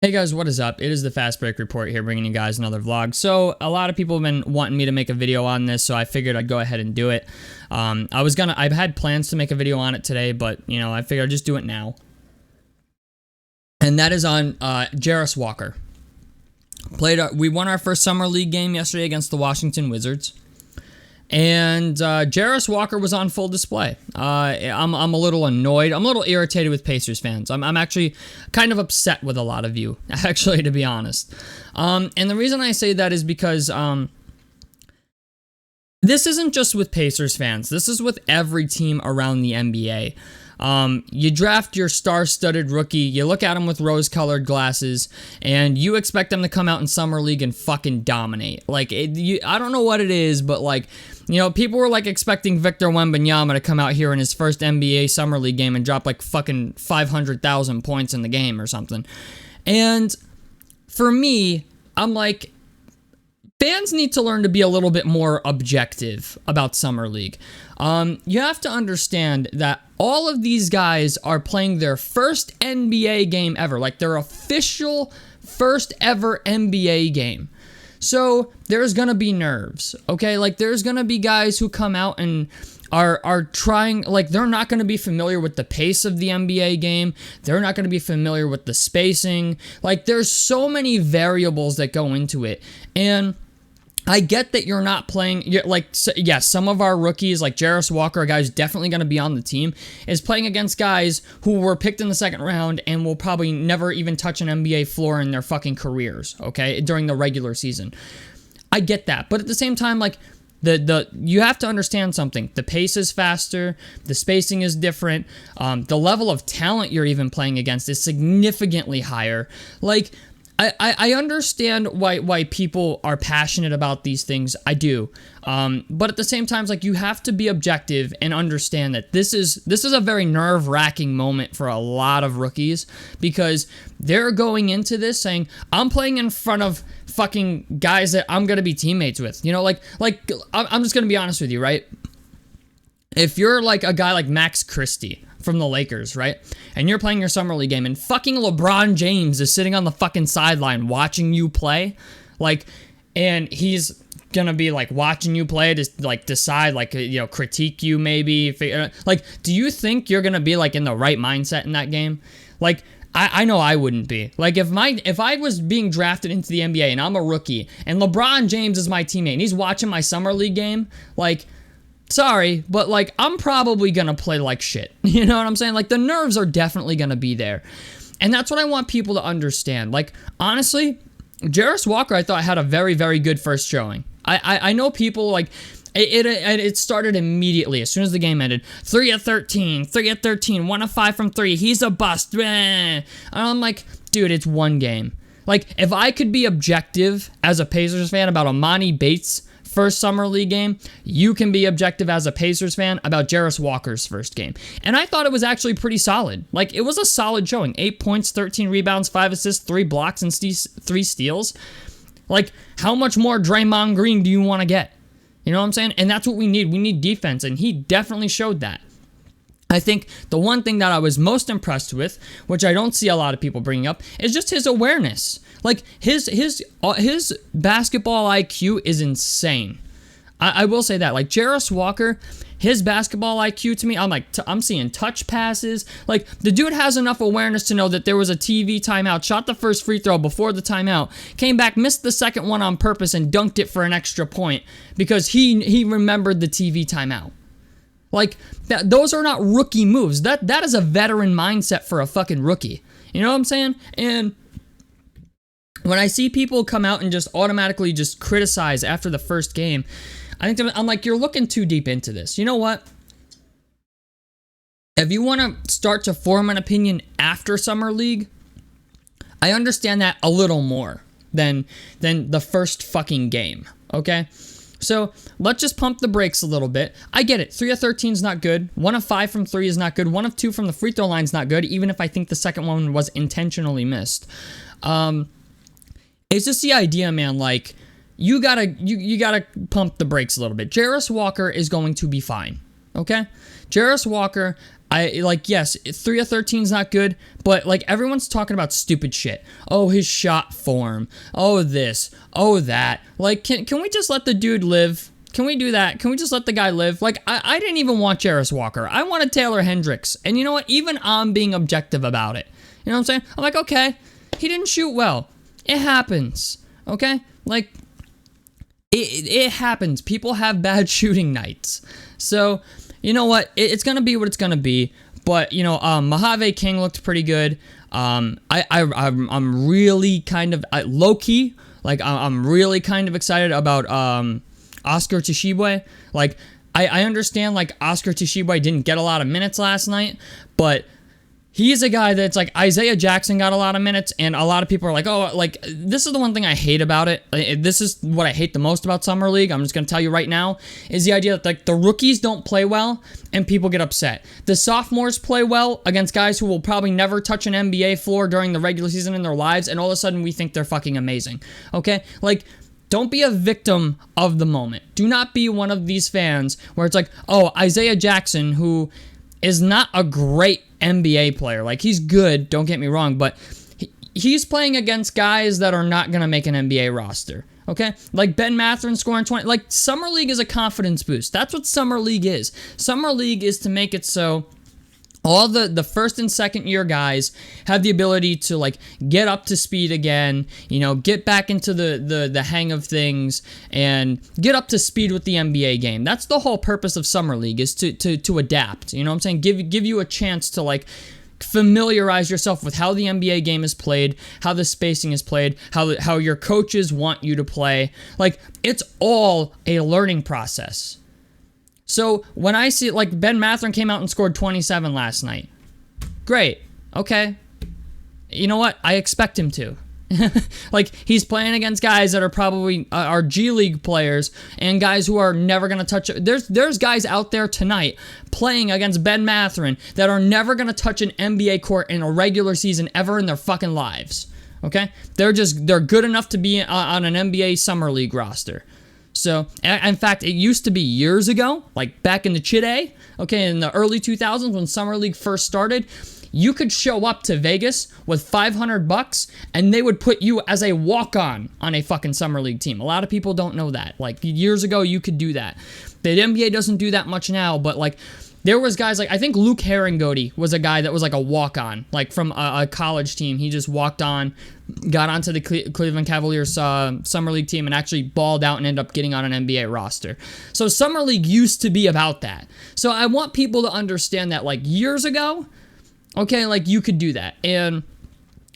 Hey guys, what is up? It is the Fast Break Report here, bringing you guys another vlog. So a lot of people have been wanting me to make a video on this, so I figured I'd go ahead and do it. I've had plans to make a video on it today, but I figured I'd just do it now. And that is on Jarace Walker. We won our first summer league game yesterday against the Washington Wizards. And Jarace Walker was on full display. I'm a little annoyed. I'm a little irritated with Pacers fans. I'm actually kind of upset with a lot of you, actually, to be honest. And the reason I say that is because this isn't just with Pacers fans. This is with every team around the NBA. You draft your star-studded rookie, you look at him with rose-colored glasses, and you expect them to come out in Summer League and fucking dominate. I don't know what it is, but people were expecting Victor Wembanyama to come out here in his first NBA Summer League game and drop fucking 500,000 points in the game or something. And for me, I'm like, fans need to learn to be a little bit more objective about Summer League. You have to understand that all of these guys are playing their first NBA game ever, their official first ever NBA game. So there's gonna be nerves, okay? There's gonna be guys who come out and are trying, they're not gonna be familiar with the pace of the NBA game. They're not gonna be familiar with the spacing. There's so many variables that go into it. And I get that you're not playing, some of our rookies, like Jarace Walker, a guy who's definitely going to be on the team, is playing against guys who were picked in the second round and will probably never even touch an NBA floor in their fucking careers, okay, during the regular season. I get that, but at the same time, you have to understand something. The pace is faster, the spacing is different, the level of talent you're even playing against is significantly higher. I understand why people are passionate about these things. I do. But at the same time, you have to be objective and understand that this is a very nerve-wracking moment for a lot of rookies, because they're going into this saying, I'm playing in front of fucking guys that I'm going to be teammates with. I'm just going to be honest with you, right? If you're a guy like Max Christie from the Lakers, right? And you're playing your summer league game and fucking LeBron James is sitting on the fucking sideline watching you play, and he's gonna be watching you play to decide critique you maybe. Do you think you're gonna be in the right mindset in that game? I know I wouldn't be. If I was being drafted into the NBA and I'm a rookie and LeBron James is my teammate and he's watching my summer league game, sorry, but I'm probably gonna play like shit. You know what I'm saying? The nerves are definitely gonna be there. And that's what I want people to understand. Honestly, Jarace Walker, I thought, had a very, very good first showing. I know people it started immediately as soon as the game ended. 3 of 13, 1 of 5 from 3. He's a bust. And I'm like, dude, it's one game. If I could be objective as a Pacers fan about Emoni Bates' first summer league game, you can be objective as a Pacers fan about Jarace Walker's first game. And I thought it was actually pretty solid. It was a solid showing. 8 points, 13 rebounds, 5 assists, 3 blocks, and 3 steals. How much more Draymond Green do you want to get? You know what I'm saying? And that's what we need. We need defense, and he definitely showed that. I think the one thing that I was most impressed with, which I don't see a lot of people bringing up, is just his awareness. His basketball IQ is insane. I will say that. Jarace Walker, his basketball IQ to me, I'm seeing touch passes. The dude has enough awareness to know that there was a TV timeout, shot the first free throw before the timeout, came back, missed the second one on purpose, and dunked it for an extra point because he remembered the TV timeout. Those are not rookie moves. That is a veteran mindset for a fucking rookie. You know what I'm saying? And when I see people come out and just automatically just criticize after the first game, I'm like, you're looking too deep into this. You know what? If you want to start to form an opinion after Summer League, I understand that a little more than the first fucking game, okay? So let's just pump the brakes a little bit. I get it. 3 of 13 is not good. 1 of 5 from 3 is not good. 1 of 2 from the free throw line is not good, even if I think the second one was intentionally missed. It's just the idea, man, you gotta pump the brakes a little bit. Jarace Walker is going to be fine, okay? Jarace Walker, Yes, 3 of 13 is not good, but like everyone's talking about stupid shit. Oh, his shot form. Oh, this. Oh, that. Like, can we just let the dude live? Can we do that? Can we just let the guy live? Like, I didn't even want Jarace Walker. I wanted Taylor Hendricks. And you know what? Even I'm being objective about it. You know what I'm saying? I'm like, okay, he didn't shoot well. It happens. Okay? Like, it happens. People have bad shooting nights. So, you know what? It's going to be what it's going to be. But, you know, Mojave King looked pretty good. I'm really kind of, low-key, like, I'm really kind of excited about Oscar Tshiebwe. Like, I understand, like, Oscar Tshiebwe didn't get a lot of minutes last night, but he's a guy that's like, Isaiah Jackson got a lot of minutes, and a lot of people are like, oh, like, this is the one thing I hate about it. This is what I hate the most about Summer League. I'm just going to tell you right now, is the idea that, like, the rookies don't play well, and people get upset. The sophomores play well against guys who will probably never touch an NBA floor during the regular season in their lives, and all of a sudden we think they're fucking amazing. Okay? Like, don't be a victim of the moment. Do not be one of these fans where it's like, oh, Isaiah Jackson, who is not a great NBA player. Like, he's good, don't get me wrong, but he's playing against guys that are not going to make an NBA roster. Okay? Like, Ben Mathurin scoring 20. Like, Summer League is a confidence boost. That's what Summer League is. Summer League is to make it so all the first and second year guys have the ability to, like, get up to speed again, you know, get back into the hang of things and get up to speed with the NBA game. That's the whole purpose of Summer League, is to adapt. You know what I'm saying? Give you a chance to, like, familiarize yourself with how the NBA game is played, how the spacing is played, how your coaches want you to play. Like, it's all a learning process. So when I see, like, Ben Mathurin came out and scored 27 last night. Great. Okay. You know what? I expect him to. Like, he's playing against guys that are probably are G League players and guys who are never going to touch it. There's guys out there tonight playing against Ben Mathurin that are never going to touch an NBA court in a regular season ever in their fucking lives. Okay? They're good enough to be on an NBA Summer League roster. So, in fact, it used to be years ago, like back in the Chide, okay, in the early 2000s when Summer League first started, you could show up to Vegas with $500 and they would put you as a walk-on on a fucking Summer League team. A lot of people don't know that. Like, years ago, you could do that. The NBA doesn't do that much now, but, like, there was guys like, I think Luke Herringody was a guy that was like a walk-on, like from a college team. He just walked on, got onto the Cleveland Cavaliers Summer League team and actually balled out and ended up getting on an NBA roster. So Summer League used to be about that. So I want people to understand that, like, years ago, okay, like, you could do that. And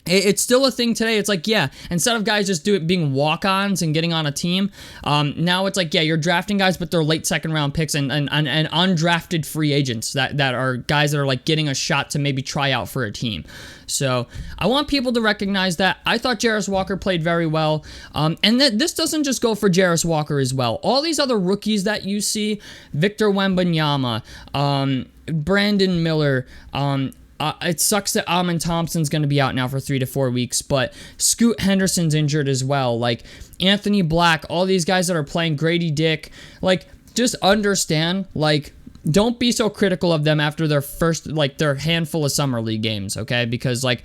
it's still a thing today. It's like, yeah, instead of guys just being walk-ons and getting on a team, now it's like, yeah, you're drafting guys, but they're late second-round picks and undrafted free agents that are guys that are, like, getting a shot to maybe try out for a team. So I want people to recognize that. I thought Jarace Walker played very well, and that this doesn't just go for Jarace Walker as well. All these other rookies that you see, Victor Wembanyama, Brandon Miller, it sucks that Amen Thompson's going to be out now for 3 to 4 weeks, but Scoot Henderson's injured as well. Like, Anthony Black, all these guys that are playing, Grady Dick, like, just understand, like, don't be so critical of them after their first, like, their handful of Summer League games, okay? Because, like,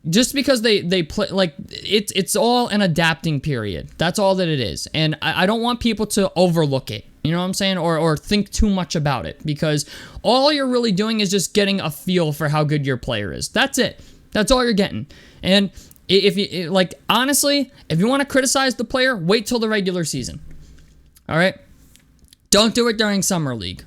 just because they play, like, it's all an adapting period. That's all that it is. And I don't want people to overlook it. You know what I'm saying? Or think too much about it, because all you're really doing is just getting a feel for how good your player is. That's it. That's all you're getting. And if you, like, honestly, if you want to criticize the player, wait till the regular season. All right? Don't do it during Summer League.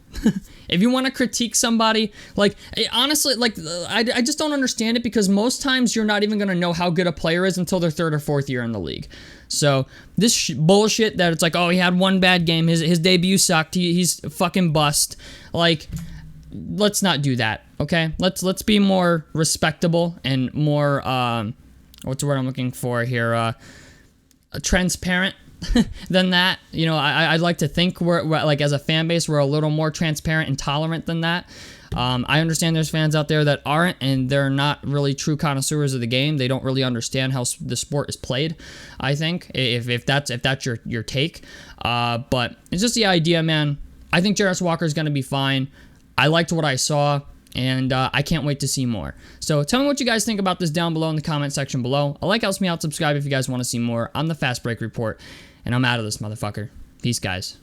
If you want to critique somebody, like, honestly, like, I just don't understand it, because most times you're not even going to know how good a player is until their third or fourth year in the league. So this bullshit that it's like, oh, he had one bad game, his debut sucked, he's fucking bust. Like, let's not do that, okay? Let's be more respectable and more what's the word I'm looking for here? Transparent than that. You know, I'd like to think we're like, as a fan base, we're a little more transparent and tolerant than that. I understand there's fans out there that aren't, and they're not really true connoisseurs of the game. They don't really understand how the sport is played, I think, if that's your take. But it's just the idea, man. I think Jarace Walker is going to be fine. I liked what I saw, and I can't wait to see more. So tell me what you guys think about this down below in the comment section below. A like helps me out. Subscribe if you guys want to see more. I'm the Fast Break Report, and I'm out of this motherfucker. Peace, guys.